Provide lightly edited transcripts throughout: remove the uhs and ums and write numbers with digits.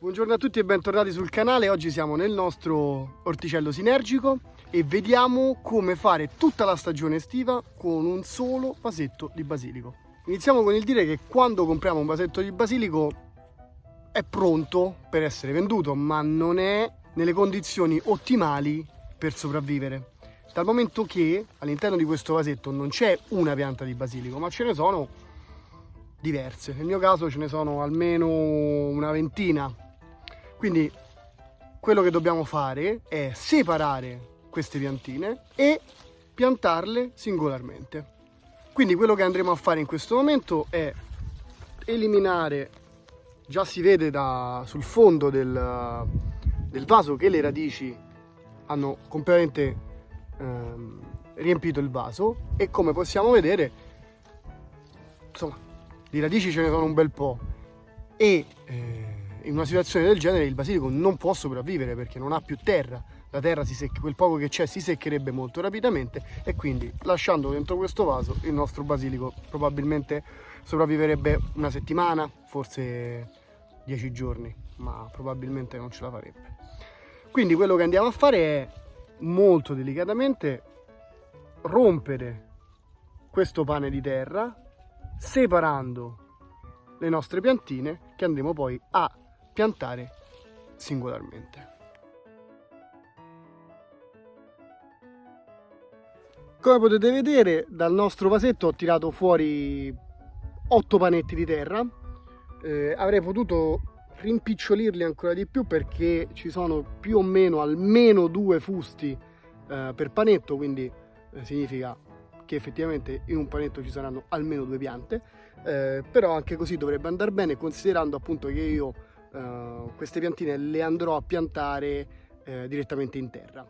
Buongiorno a tutti e bentornati sul canale. Oggi siamo nel nostro orticello sinergico e vediamo come fare tutta la stagione estiva con un solo vasetto di basilico. Iniziamo con il dire che quando compriamo un vasetto di basilico è pronto per essere venduto, ma non è nelle condizioni ottimali per sopravvivere, dal momento che all'interno di questo vasetto non c'è una pianta di basilico, ma ce ne sono diverse. Nel mio caso ce ne sono almeno una ventina. Quindi quello che dobbiamo fare è separare queste piantine e piantarle singolarmente. Quindi quello che andremo a fare in questo momento è eliminare, già si vede sul fondo del vaso che le radici hanno completamente riempito il vaso, e come possiamo vedere, insomma, di radici ce ne sono un bel po', e in una situazione del genere il basilico non può sopravvivere perché non ha più terra. La terra quel poco che c'è si seccherebbe molto rapidamente, e quindi lasciando dentro questo vaso il nostro basilico probabilmente sopravviverebbe una settimana, forse 10 giorni, ma probabilmente non ce la farebbe. Quindi quello che andiamo a fare è molto delicatamente rompere questo pane di terra, separando le nostre piantine che andremo poi a piantare singolarmente. Come potete vedere, dal nostro vasetto ho tirato fuori 8 panetti di terra. Avrei potuto rimpicciolirli ancora di più perché ci sono più o meno almeno 2 fusti per panetto, quindi significa che effettivamente in un panetto ci saranno almeno 2 piante, però anche così dovrebbe andare bene, considerando appunto che io queste piantine le andrò a piantare direttamente in terra.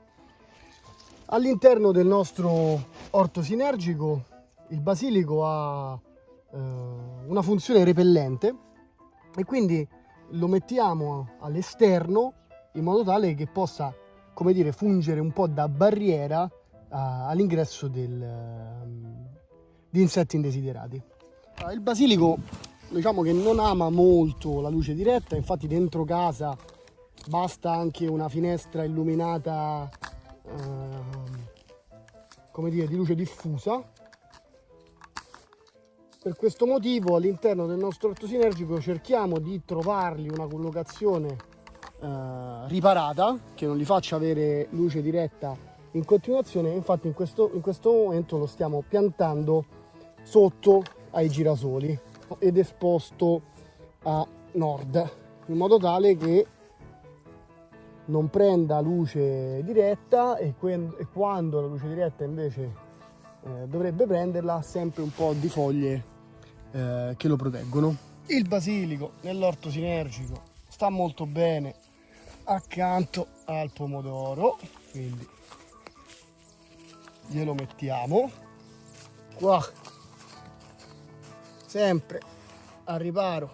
All'interno del nostro orto sinergico il basilico ha una funzione repellente, e quindi lo mettiamo all'esterno in modo tale che possa, come dire, fungere un po' da barriera all'ingresso di insetti indesiderati. Il basilico, diciamo che non ama molto la luce diretta, infatti dentro casa basta anche una finestra illuminata come dire, di luce diffusa. Per questo motivo all'interno del nostro orto sinergico cerchiamo di trovargli una collocazione riparata, che non gli faccia avere luce diretta in continuazione. Infatti in questo momento lo stiamo piantando sotto ai girasoli ed esposto a nord, in modo tale che non prenda luce diretta, e quando la luce diretta invece dovrebbe prenderla, ha sempre un po' di foglie che lo proteggono. Il basilico nell'orto sinergico sta molto bene accanto al pomodoro, quindi glielo mettiamo qua, sempre al riparo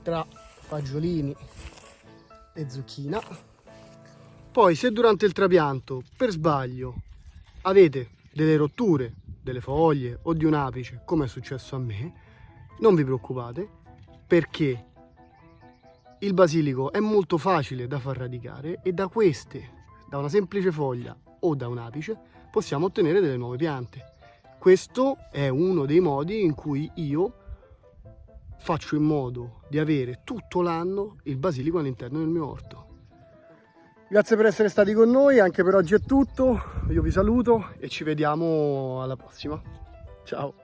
tra fagiolini e zucchina. Poi, se durante il trapianto per sbaglio avete delle rotture delle foglie o di un apice, come è successo a me, non vi preoccupate, perché il basilico è molto facile da far radicare, e da una semplice foglia o da un apice possiamo ottenere delle nuove piante. Questo è uno dei modi in cui io faccio in modo di avere tutto l'anno il basilico all'interno del mio orto. Grazie per essere stati con noi, anche per oggi è tutto. Io vi saluto e ci vediamo alla prossima. Ciao!